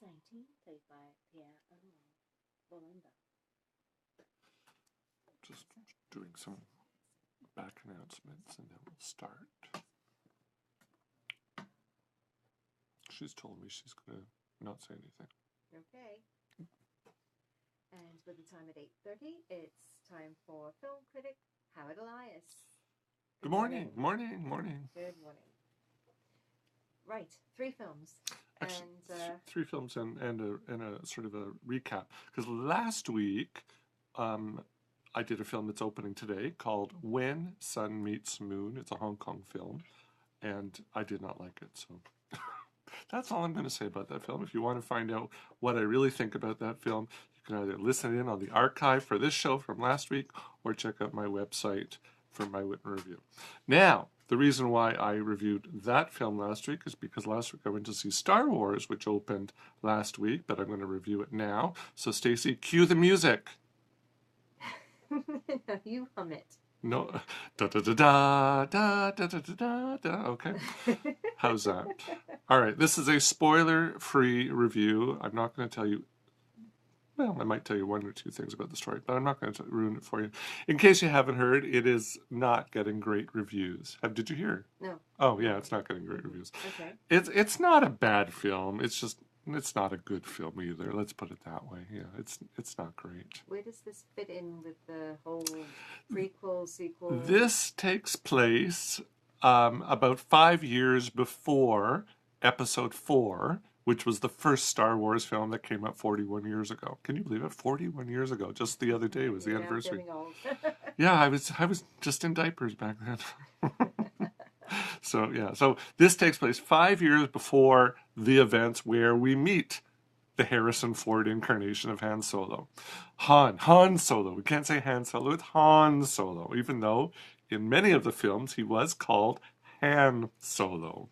19, played by Pierre Bolanda. Just doing some back announcements and then we'll start. She's told me she's going to not say anything. Okay. And with the time at 8:30, it's time for film critic Howard Elias. Good morning. Good morning. Right, 3 films. Actually, and 3 films and a sort of a recap. Because last week, I did a film that's opening today called When Sun Meets Moon. It's a Hong Kong film, and I did not like it. So that's all I'm going to say about that film. If you want to find out what I really think about that film, you can either listen in on the archive for this show from last week or check out my website for my written review. Now, the reason why I reviewed that film last week is because last week I went to see Star Wars, which opened last week, but I'm going to review it now. So, Stacey, cue the music. No, you hum it. No, da da da da da da da da da. Okay, how's that? All right, this is a spoiler-free review. I'm not going to tell you. Well, I might tell you 1 or 2 things about the story, but I'm not going to ruin it for you. In case you haven't heard, it is not getting great reviews. Did you hear? No. Oh, yeah, it's not getting great reviews. Okay. It's not a bad film. It's just it's not a good film either. Let's put it that way. Yeah, it's not great. Where does this fit in with the whole prequel, sequel? This takes place about 5 years before Episode 4, which was the first Star Wars film that came out 41 years ago. Can you believe it? 41 years ago. Just the other day was the anniversary. Yeah, I was just in diapers back then. So this takes place 5 years before the events where we meet the Harrison Ford incarnation of Han Solo. Han Solo. We can't say Han Solo, it's Han Solo, even though in many of the films he was called Han Solo.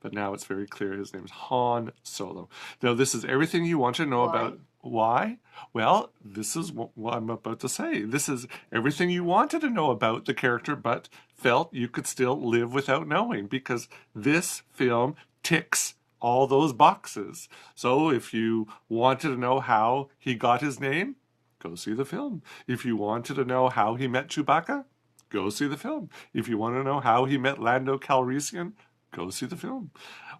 But now it's very clear his name is Han Solo. Now, this is everything you want to know about. Why? Well, this is what I'm about to say. This is everything you wanted to know about the character, but felt you could still live without knowing, because this film ticks all those boxes. So if you wanted to know how he got his name, go see the film. If you wanted to know how he met Chewbacca, go see the film. If you want to know how he met Lando Calrissian, go see the film.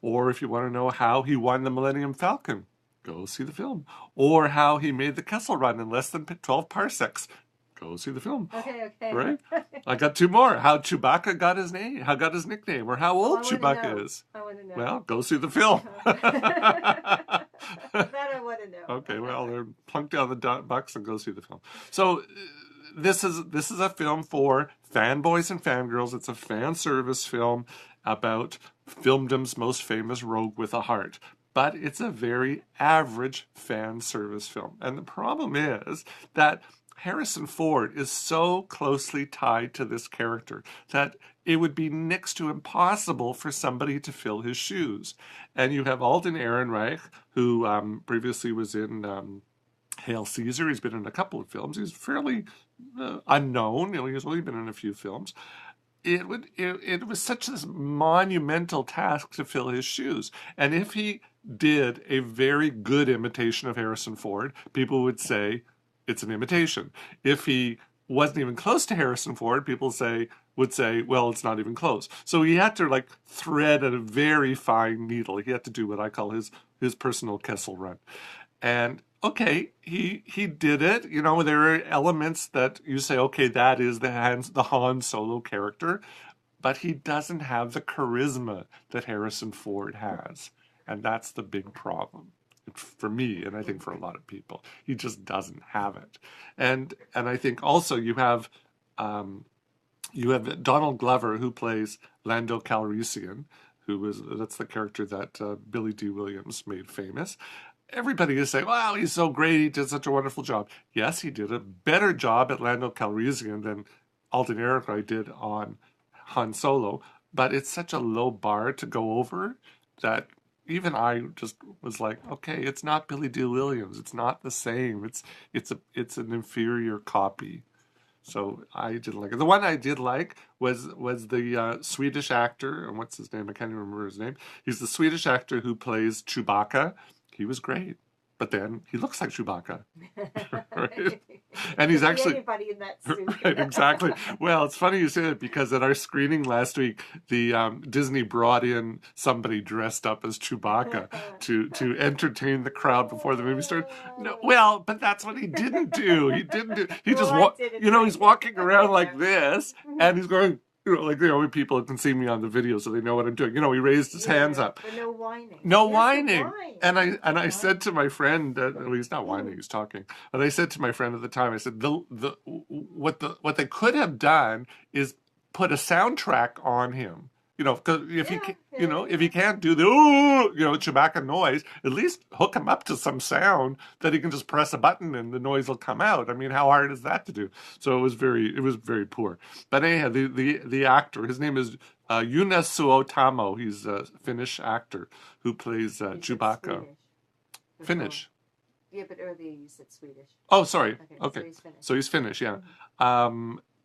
Or if you want to know how he won the Millennium Falcon, go see the film. Or how he made the Kessel Run in less than 12 parsecs, go see the film. Okay. Right? I got 2 more. How Chewbacca got his name, how got his nickname, or how old Chewbacca is. I want to know. Well, go see the film. That I want to know. Okay, well, they're plunk down the bucks and go see the film. So this is a film for fanboys and fangirls. It's a fan service film about filmdom's most famous rogue with a heart. But it's a very average fan service film. And the problem is that Harrison Ford is so closely tied to this character that it would be next to impossible for somebody to fill his shoes. And you have Alden Ehrenreich, who previously was in Hail Caesar. He's been in a couple of films. He's fairly unknown. He's only been in a few films. It was such a monumental task to fill his shoes. And if he did a very good imitation of Harrison Ford, people would say it's an imitation. If he wasn't even close to Harrison Ford, people would say, well, it's not even close. So he had to thread a very fine needle. He had to do what I call his personal Kessel Run. And okay, he did it. You know, there are elements that you say, okay, that is the Han Solo character, but he doesn't have the charisma that Harrison Ford has. And that's the big problem for me, and I think for a lot of people. He just doesn't have it. And I think also you have Donald Glover, who plays Lando Calrissian, that's the character that Billy D. Williams made famous. Everybody is saying, wow, he's so great, he did such a wonderful job. Yes, he did a better job at Lando Calrissian than Alden Ehrenreich did on Han Solo, but it's such a low bar to go over that even I just was like, okay, it's not Billy D. Williams. It's not the same. It's an inferior copy. So I didn't like it. The one I did like was the Swedish actor, and what's his name? I can't even remember his name. He's the Swedish actor who plays Chewbacca. he was great. But then he looks like Chewbacca. Right? And he's actually anybody in that suit. right, exactly. Well, it's funny you say that because at our screening last week, the Disney brought in somebody dressed up as Chewbacca to entertain the crowd before the movie started. No, well, but that's what he didn't do. He didn't do. He just he's walking around like this, and he's going. When people can see me on the video, so they know what I'm doing. He raised his hands up. But no whining. No whining. And I said to my friend, well, he's not whining, he's talking. But I said to my friend at the time, I said, what they could have done is put a soundtrack on him. Because if he can't do the Chewbacca noise, at least hook him up to some sound that he can just press a button and the noise will come out. I mean, how hard is that to do? So it was very poor. But anyhow, the actor, his name is Yuna Suotamo. He's a Finnish actor who plays Chewbacca. Finnish. Yeah, but earlier you said Swedish. Oh, sorry. Okay. So he's Finnish, yeah.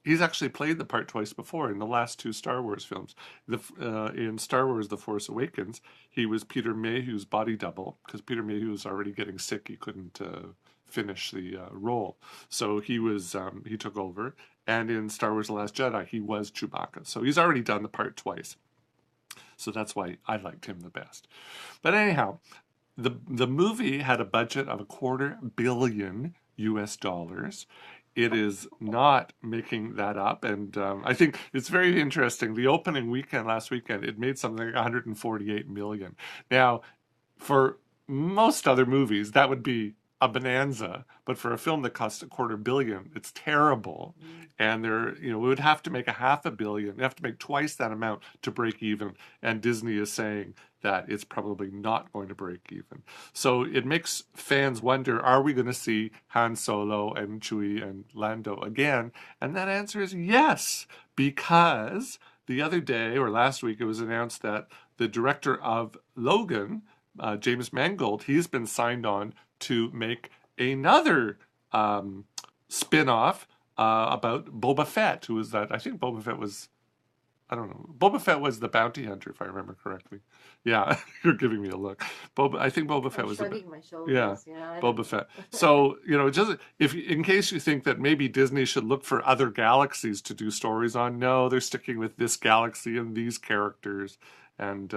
He's actually played the part twice before in the last two Star Wars films. In Star Wars The Force Awakens, he was Peter Mayhew's body double, because Peter Mayhew was already getting sick. He couldn't finish the role. So he took over. And in Star Wars The Last Jedi, he was Chewbacca. So he's already done the part twice. So that's why I liked him the best. But anyhow, the movie had a budget of $250 million US. It is not making that up, and I think it's very interesting. The opening weekend last weekend, it made something like 148 million. Now, for most other movies, that would be a bonanza, but for a film that costs $250 million, it's terrible. And we would have to make $500 million. We have to make twice that amount to break even. And Disney is saying that it's probably not going to break even. So it makes fans wonder, are we going to see Han Solo and Chewie and Lando again? And that answer is yes, because the other day or last week it was announced that the director of Logan, James Mangold, he's been signed on to make another spin-off about Boba Fett, who was that? I think Boba Fett was, I don't know. Boba Fett was the bounty hunter, if I remember correctly. Yeah, you're giving me a look. I think Boba Fett was shrugging my shoulders. Yeah, Boba Fett. So, just if in case you think that maybe Disney should look for other galaxies to do stories on, no, they're sticking with this galaxy and these characters. And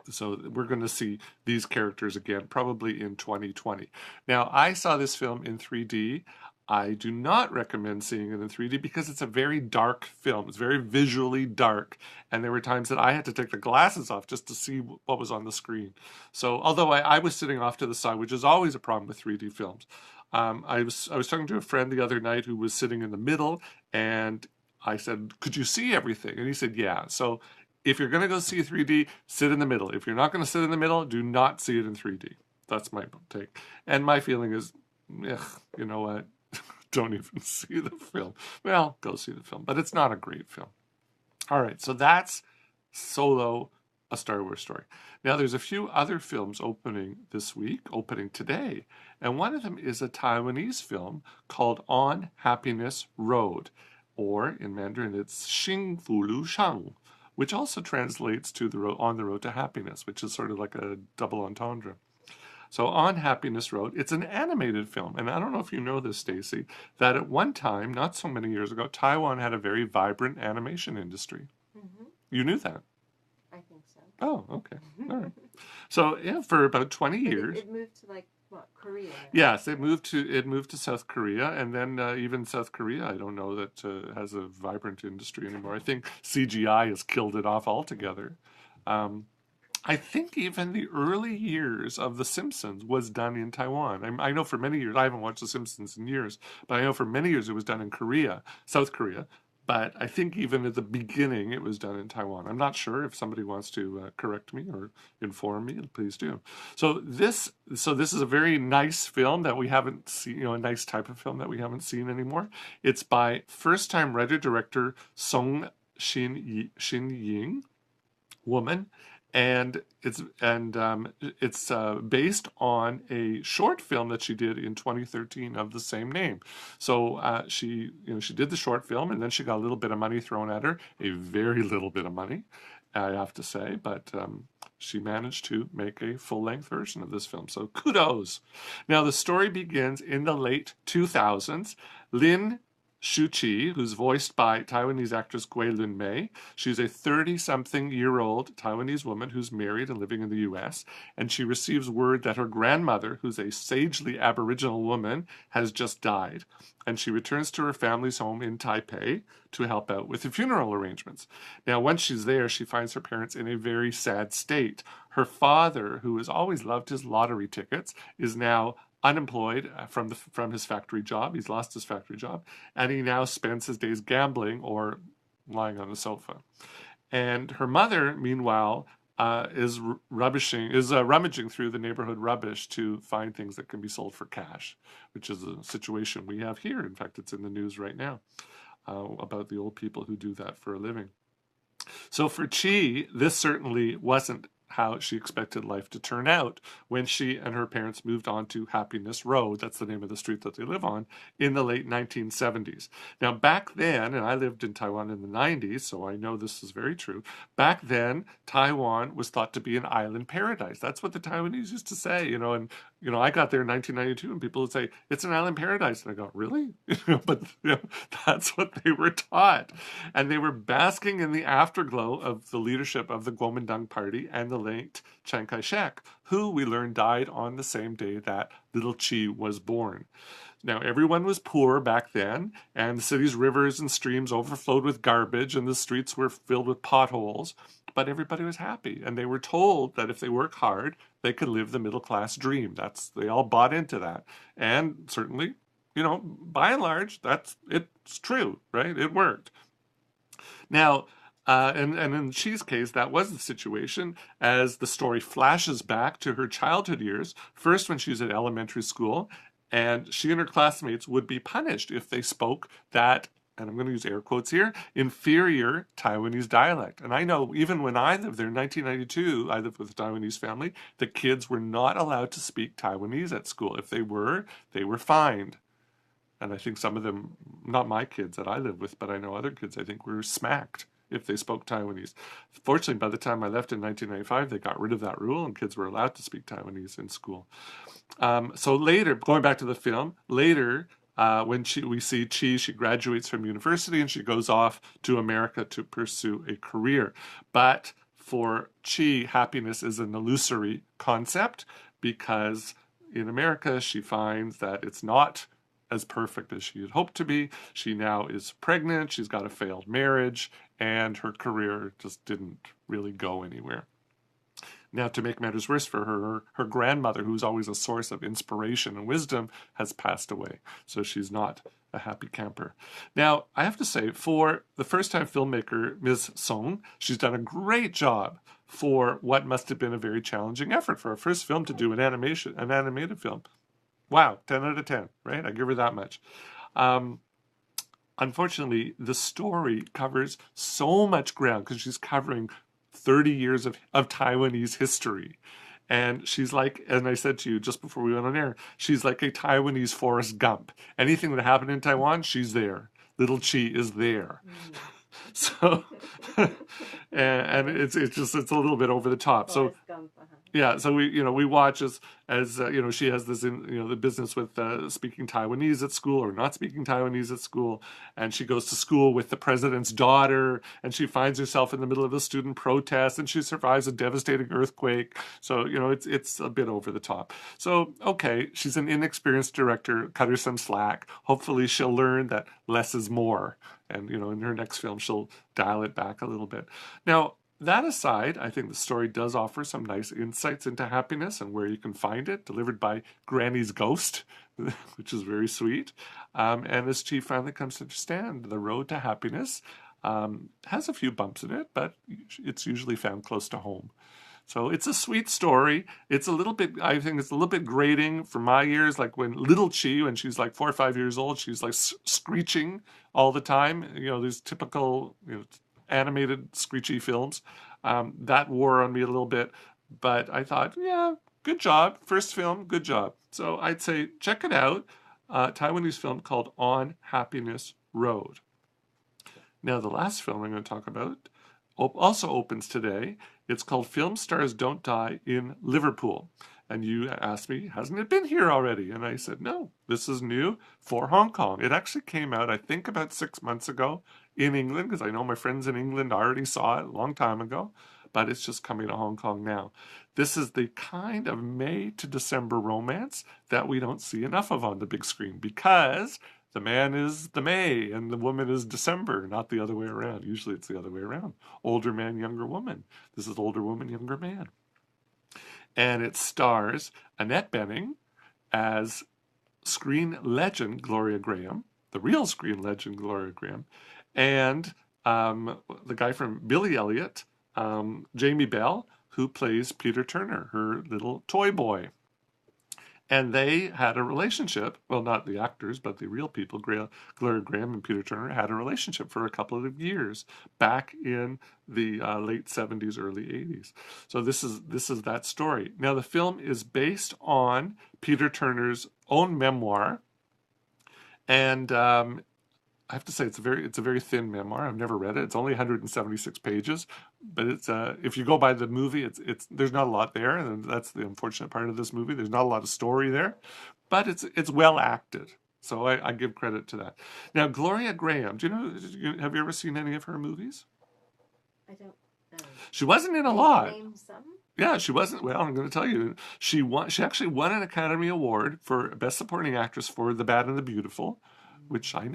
so we're going to see these characters again, probably in 2020. Now, I saw this film in 3D. I do not recommend seeing it in 3D because it's a very dark film. It's very visually dark. And there were times that I had to take the glasses off just to see what was on the screen. So although I was sitting off to the side, which is always a problem with 3D films, I was talking to a friend the other night who was sitting in the middle, and I said, "Could you see everything?" And he said, "Yeah." So if you're going to go see 3D, sit in the middle. If you're not going to sit in the middle, do not see it in 3D. That's my take. And my feeling is, you know what? Don't even see the film. Well, go see the film. But it's not a great film. All right, so that's Solo, A Star Wars Story. Now, there's a few other films opening today. And one of them is a Taiwanese film called On Happiness Road. Or, in Mandarin, it's Xing Fu Lu Shang, which also translates to On the Road to Happiness, which is sort of like a double entendre. So On Happiness Road, it's an animated film. And I don't know if you know this, Stacy, that at one time, not so many years ago, Taiwan had a very vibrant animation industry. Mm-hmm. You knew that? I think so. Oh, okay. All right. So, yeah, for about 20 years. It moved to, Korea? Yes, it moved to South Korea, and then even South Korea, I don't know that has a vibrant industry anymore. I think CGI has killed it off altogether. I think even the early years of The Simpsons was done in Taiwan. I know for many years, I haven't watched The Simpsons in years, but I know for many years it was done in South Korea. But I think even at the beginning it was done in Taiwan. I'm not sure. If somebody wants to correct me or inform me, please do. So this is a very nice film that we haven't seen, a nice type of film that we haven't seen anymore. It's by first-time writer-director Song Shin-ying, woman. And it's based on a short film that she did in 2013 of the same name. So she did the short film, and then she got a little bit of money thrown at her, a very little bit of money, I have to say. But she managed to make a full-length version of this film. So kudos. Now, the story begins in the late 2000s. Lin Shuqi, who's voiced by Taiwanese actress Gui Lun-mei. She's a 30-something-year-old Taiwanese woman who's married and living in the U.S., and she receives word that her grandmother, who's a sagely Aboriginal woman, has just died. And she returns to her family's home in Taipei to help out with the funeral arrangements. Now, once she's there, she finds her parents in a very sad state. Her father, who has always loved his lottery tickets, is now unemployed from his factory job. He's lost his factory job, and he now spends his days gambling or lying on the sofa. And her mother, meanwhile, is rummaging through the neighborhood rubbish to find things that can be sold for cash, which is a situation we have here. In fact, it's in the news right now about the old people who do that for a living. So for Chi, this certainly wasn't how she expected life to turn out when she and her parents moved on to Happiness Road, that's the name of the street that they live on, in the late 1970s. Now, back then, and I lived in Taiwan in the 90s, so I know this is very true, back then, Taiwan was thought to be an island paradise. That's what the Taiwanese used to say, and I got there in 1992 and people would say, it's an island paradise. And I go, really? But that's what they were taught. And they were basking in the afterglow of the leadership of the Kuomintang Party and the late Chiang Kai-shek, who we learned died on the same day that little Chi was born. Now, everyone was poor back then, and the city's rivers and streams overflowed with garbage, and the streets were filled with potholes. But everybody was happy, and they were told that if they work hard, they could live the middle-class dream. They all bought into that. And certainly, by and large, it's true, right? It worked. Now, and in Chi's case, that was the situation, as the story flashes back to her childhood years, first when she was at elementary school, and she and her classmates would be punished if they spoke that, and I'm going to use air quotes here, inferior Taiwanese dialect. And I know even when I lived there in 1992, I lived with a Taiwanese family, the kids were not allowed to speak Taiwanese at school. If they were fined. And I think some of them, not my kids that I lived with, but I know other kids, I think, were smacked if they spoke Taiwanese. Fortunately, by the time I left in 1995, they got rid of that rule and kids were allowed to speak Taiwanese in school. So later, going back to the film, later, when we see Chi, she graduates from university and she goes off to America to pursue a career. But for Chi, happiness is an illusory concept because in America, she finds that it's not as perfect as she had hoped to be. She now is pregnant, she's got a failed marriage, and her career just didn't really go anywhere. Now, to make matters worse for her, her grandmother, who's always a source of inspiration and wisdom, has passed away. So she's not a happy camper. Now, I have to say, for the first-time filmmaker, Ms. Song, she's done a great job for what must have been a very challenging effort for her first film to do an animated film. Wow, 10 out of 10, right? I give her that much. Unfortunately, the story covers so much ground because she's covering 30 years of Taiwanese history. And she's like, and I said to you just before we went on air, she's like a Taiwanese Forrest Gump. Anything that happened in Taiwan, she's there. Little Chi is there. So, and it's a little bit over the top. So, yeah, so we watch as she has this the business with speaking Taiwanese at school or not speaking Taiwanese at school, and she goes to school with the president's daughter, and she finds herself in the middle of a student protest, and she survives a devastating earthquake. So it's a bit over the top. So okay, she's an inexperienced director. Cut her some slack. Hopefully she'll learn that less is more, and in her next film she'll dial it back a little bit. Now, that aside, I think the story does offer some nice insights into happiness and where you can find it, delivered by Granny's ghost, which is very sweet. And as Chi finally comes to understand, the road to happiness has a few bumps in it, but it's usually found close to home. So it's a sweet story. It's a little bit, I think it's a little bit grating for my ears, like when little Chi, when she's like 4 or 5 years old, she's like screeching all the time. These typical, animated screechy films. That wore on me a little bit, but I thought, yeah, good job. First film, good job. So I'd say check it out. Taiwanese film called On Happiness Road. Now, the last film I'm going to talk about also opens today. It's called Film Stars Don't Die in Liverpool. And you asked me, hasn't it been here already? And I said, no, this is new for Hong Kong. It actually came out, I think, about 6 months ago in England, because I know my friends in England already saw it a long time ago, but it's just coming to Hong Kong now. This is the kind of May to December romance that we don't see enough of on the big screen, because the man is the May and the woman is December, not the other way around. Usually it's the other way around. Older man, younger woman. This is older woman, younger man. And it stars Annette Bening as screen legend Gloria Graham, the real screen legend Gloria Graham, and the guy from Billy Elliot, Jamie Bell, who plays Peter Turner, her little toy boy. And they had a relationship. Well, not the actors, but the real people. Gloria Graham and Peter Turner had a relationship for a couple of years back in the late 70s, early 80s. So this is that story. Now, the film is based on Peter Turner's own memoir, and I have to say it's a very thin memoir. I've never read it. It's only 176 pages, but it's if you go by the movie, it's there's not a lot there, and that's the unfortunate part of this movie. There's not a lot of story there, but it's well acted. So I give credit to that. Now, Gloria Graham, do you know? Have you ever seen any of her movies? I don't know. She wasn't in a Can you lot. name some? Yeah, she wasn't. Well, I'm going to tell you, she actually won an Academy Award for Best Supporting Actress for The Bad and the Beautiful, which I've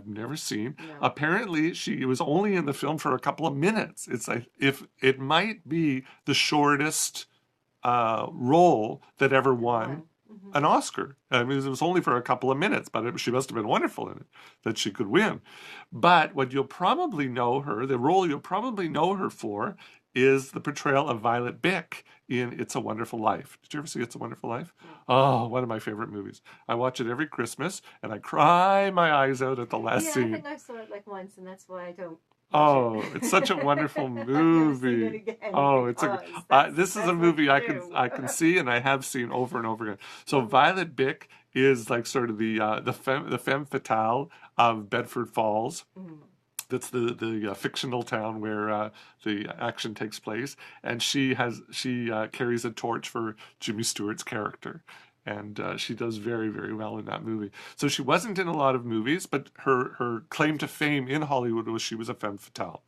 never seen. No. Apparently, she was only in the film for a couple of minutes. It's like if it might be the shortest role that ever won an Oscar. I mean, it was only for a couple of minutes, but she must have been wonderful in it that she could win. But what you'll probably know her, the role you'll probably know her for, is the portrayal of Violet Bick in It's a Wonderful Life. Did you ever see It's a Wonderful Life? Oh, one of my favorite movies. I watch it every Christmas, and I cry my eyes out at the last scene. I think I saw it like once, and that's why I don't. Oh, it's such a wonderful movie. This is a movie I can see and I have seen over and over again. So Violet Bick is like sort of the femme fatale of Bedford Falls. That's the fictional town where the action takes place, and she carries a torch for Jimmy Stewart's character. And she does very, very well in that movie. So she wasn't in a lot of movies, but her claim to fame in Hollywood was she was a femme fatale.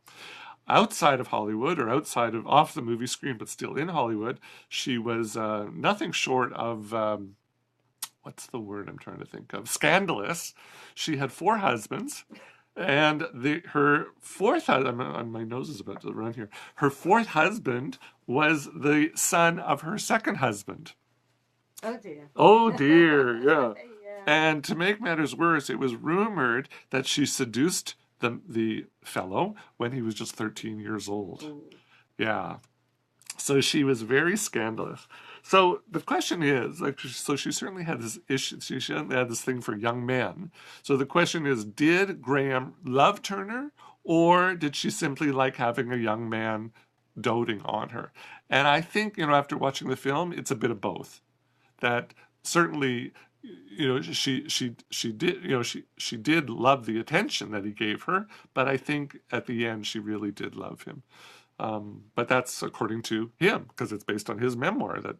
Outside of Hollywood, or off the movie screen, but still in Hollywood, she was nothing short of, what's the word I'm trying to think of? Scandalous. She had 4 husbands. And her fourth husband, my nose is about to run here. Her 4th husband was the son of her 2nd husband. Oh dear. Oh dear, yeah. Yeah. And to make matters worse, it was rumored that she seduced the fellow when he was just 13 years old. Ooh. Yeah. So she was very scandalous. So the question is, so she certainly had this issue. She certainly had this thing for young men. So the question is, did Graham love Turner, or did she simply like having a young man doting on her? And I think, after watching the film, it's a bit of both. That certainly, she did, she did love the attention that he gave her, but I think at the end she really did love him. But that's according to him, because it's based on his memoir that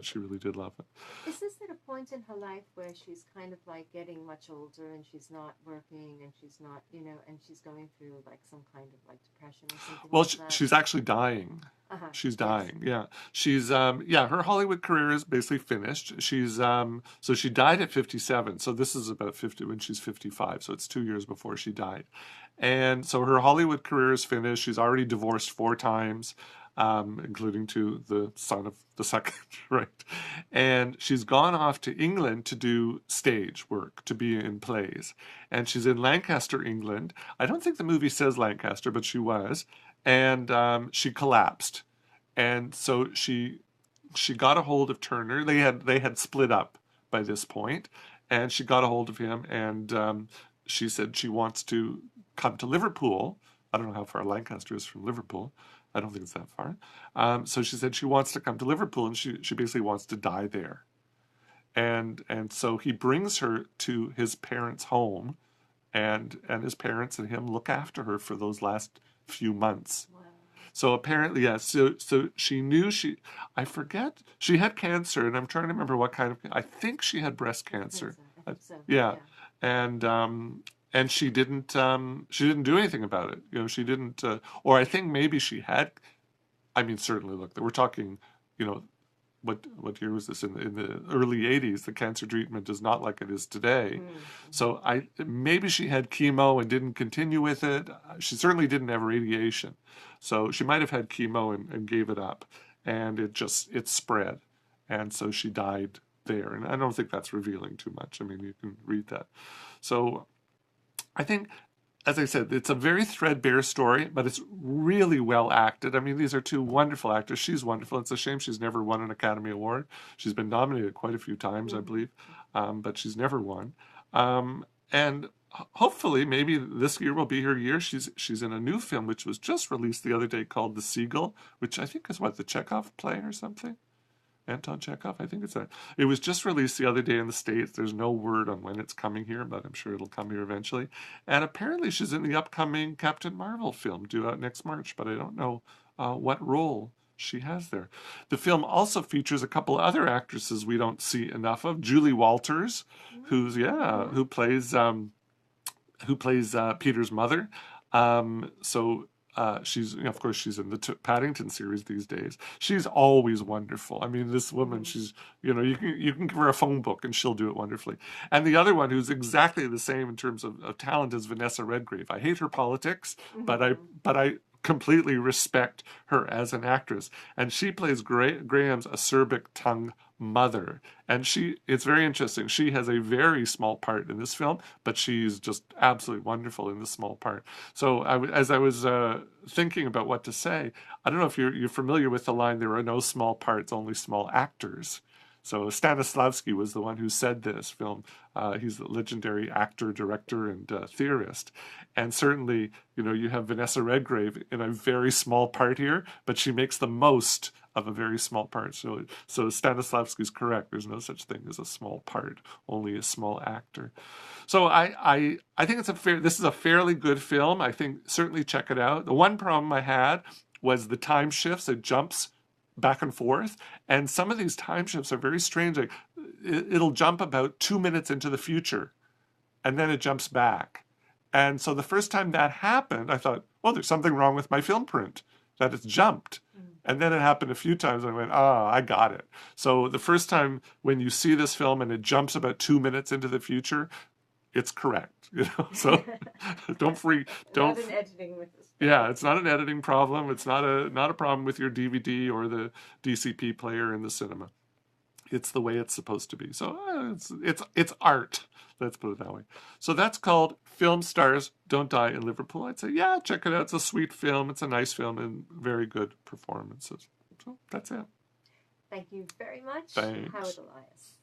she really did love him. Is this at a point in her life where she's kind of like getting much older and she's not working and she's not, and she's going through like some kind of like depression or something? Well, like that? she's actually dying. She's dying. Yes. Yeah. She's her Hollywood career is basically finished. She's so she died at 57. So this is about 50 when she's 55. So it's 2 years before she died. And so her Hollywood career is finished. She's already divorced 4 times, including to the son of the 2nd, right? And she's gone off to England to do stage work, to be in plays. And she's in Lancaster, England. I don't think the movie says Lancaster, but she was. And she collapsed. And so she got a hold of Turner. They had split up by this point, and she got a hold of him, and she said she wants to come to Liverpool. I don't know how far Lancaster is from Liverpool. I don't think it's that far. So she said she wants to come to Liverpool, and she basically wants to die there. And so he brings her to his parents' home, and his parents and him look after her for those last few months. Wow. So apparently, yeah. So she knew I forget, she had cancer, and I'm trying to remember what kind of. I think she had breast cancer. I Uh, think so. yeah, Yeah. and she didn't do anything about it. You know, she didn't. Or I think maybe she had. I mean, certainly, look, we're talking. You know, what year was this, in the early 80s? The cancer treatment is not like it is today. So I maybe she had chemo and didn't continue with it. She certainly didn't have radiation, so she might have had chemo and gave it up, and it spread, and so she died there. And I don't think that's revealing too much. I mean, you can read that. So I think, as I said, it's a very threadbare story, but it's really well acted. I mean, these are two wonderful actors. She's wonderful. It's a shame she's never won an Academy Award. She's been nominated quite a few times, I believe, but she's never won. And hopefully, maybe this year will be her year. She's in a new film which was just released the other day called The Seagull, which I think is what, the Chekhov play or something. Anton Chekhov, I think it's that. It was just released the other day in the States. There's no word on when it's coming here, but I'm sure it'll come here eventually. And apparently she's in the upcoming Captain Marvel film due out next March, but I don't know what role she has there. The film also features a couple other actresses we don't see enough of. Julie Walters, who plays Peter's mother. She's, you know, of course, she's in the Paddington series these days. She's always wonderful. I mean, this woman, she's, you know, you can give her a phone book and she'll do it wonderfully. And the other one who's exactly the same in terms of talent is Vanessa Redgrave. I hate her politics, but I completely respect her as an actress. And she plays Graham's acerbic tongue mother. And it's very interesting. She has a very small part in this film, but she's just absolutely wonderful in this small part. So as I was thinking about what to say, I don't know if you're familiar with the line, "There are no small parts, only small actors." So Stanislavski was the one who said this film. He's a legendary actor, director, and theorist. And certainly, you know, you have Vanessa Redgrave in a very small part here, but she makes the most of a very small part. So Stanislavski's correct. There's no such thing as a small part, only a small actor. So I think this is a fairly good film. I think certainly check it out. The one problem I had was the time shifts. It jumps back and forth, and some of these time shifts are very strange. Like it'll jump about 2 minutes into the future, and then it jumps back. And so the first time that happened, I thought, oh, there's something wrong with my film print, that it's jumped. And then it happened a few times, and I went, I got it. So the first time when you see this film and it jumps about 2 minutes into the future, it's correct. You know, so don't freak. Don't. Not an editing with this. Yeah, it's not an editing problem. It's not a problem with your DVD or the DCP player in the cinema. It's the way it's supposed to be. So it's art. Let's put it that way. So that's called Film Stars Don't Die in Liverpool. I'd say, yeah, check it out. It's a sweet film. It's a nice film and very good performances. So that's it. Thank you very much, Thanks. Howard Elias.